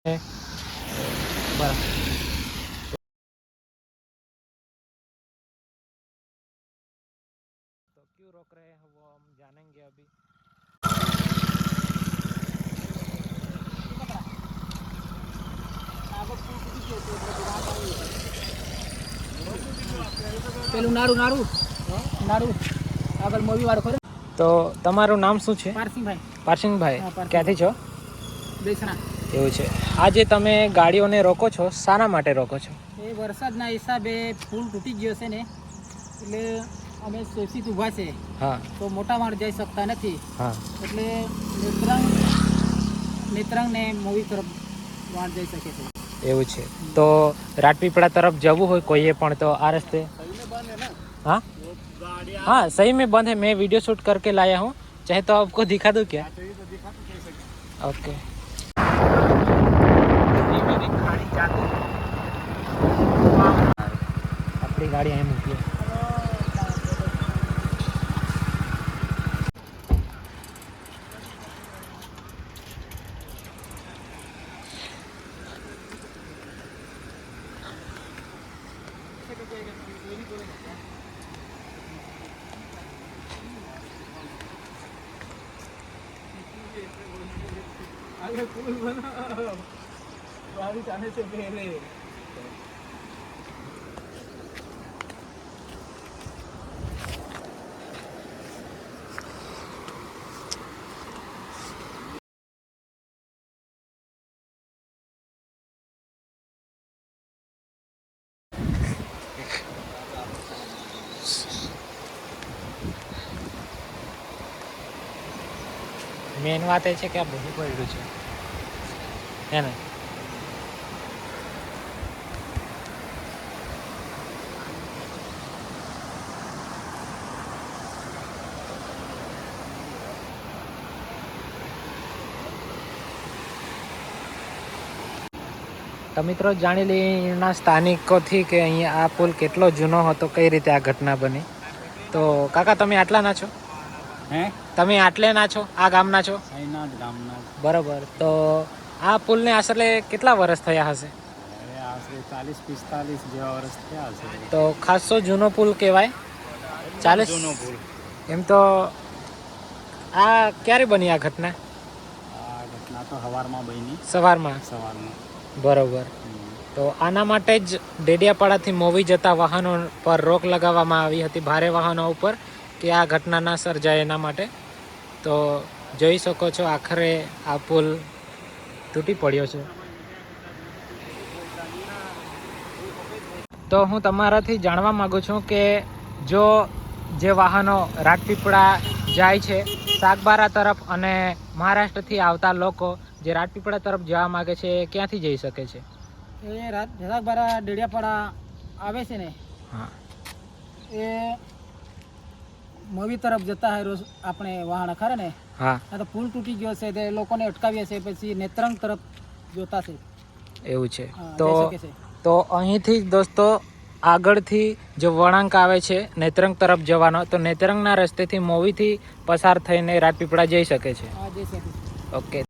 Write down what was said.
बराबर। तो क्यों रोक रहे हैं वो हम जानेंगे अभी। પેલું નારું નારું નારું આગળ મોવી વાળો ખરો. તો તમારું નામ શું છે? પારસિંગભાઈ. પારસિંગભાઈ. હા, પારસિંગભાઈ. ક્યાંથી છો? બેસણા. એવું છે. આજે તમે ગાડીઓને રોકો છો, શાના માટે રોકો છો? એ વરસાદના હિસાબે પુલ તૂટી ગયો છે ને, એટલે અમે સેફટી ઊભા છે. હા. તો મોટા માણસ જઈ શકતા નથી. હા. એટલે નેત્રંગ ને મોવી તરફ માણસ જઈ શકે છે. એવું છે. તો રાજપીપળા તરફ જવું હોય કોઈએ પણ તો આ રસ્તે? हाँ हाँ सही में बंद है। मैं वीडियो शूट करके लाया हूँ, चाहे तो आपको दिखा दूँ क्या? ओके। अपनी गाड़ी અહીં મૂકીએ. आगे पुल बना बारिश आने से पहले. મેન વાત એ છે કે આ બધું પડ્યું છે હે ને. તો મિત્રો જાણી લઈના સ્થાનિકોથી કે અહીંયા આ પુલ કેટલો જૂનો હતો, કઈ રીતે આ ઘટના બની. તો કાકા તમે આટલા ના છો? હે તમે આટલે ના છો? આ ગામના છો? અહીંના જ ગામના. બરોબર. તો આ પુલને આશરે કેટલા વર્ષ થયા હશે? આશરે 40-45 જેવા વર્ષ થયા હશે. તો ખાસો જૂનો પુલ કહેવાય. 40 જૂનો પુલ. એમ તો આ ક્યારે બની આ ઘટના? આ ઘટના તો સવારમાં બની. સવારમાં. બરોબર. તો આના માટે જ ડેડિયાપાડાથી મોવી જતા વાહનો પર રોક લગાવવામાં આવી હતી, ભારે વાહનો ઉપર, કે આ ઘટના ના સર્જાય એના માટે. તો જોઈ શકો છો આખરે આ પુલ તૂટી પડ્યો છે. તો હું તમારાથી જાણવા માગું છું કે જો જે વાહનો રાજપીપળા જાય છે સાગબારા તરફ અને મહારાષ્ટ્રથી આવતા લોકો જે રાજપીપળા તરફ જવા માગે છે એ ક્યાંથી જઈ શકે છે? એ સાગબારા ડેડિયાપાડા આવે છે ને, હા, એ મોવી તરફ જતા હોય રોજ આપણે વાહન ખરે ને. હા. તો પુલ તૂટી ગયો છે તે લોકોને અટકાવ્યા છે, પછી નેત્રંગ તરફ જોતા છે. એવું છે. હા, તો જઈ શકે છે. તો અહીંથી દોસ્તો આગળથી જો વળાંક આવે છે નેત્રંગ તરફ જવાનો, તો નેત્રંગના રસ્તેથી મોવીથી પસાર થઈને રાજપીપળા જઈ શકે છે. હા, જઈ શકે છે. ઓકે.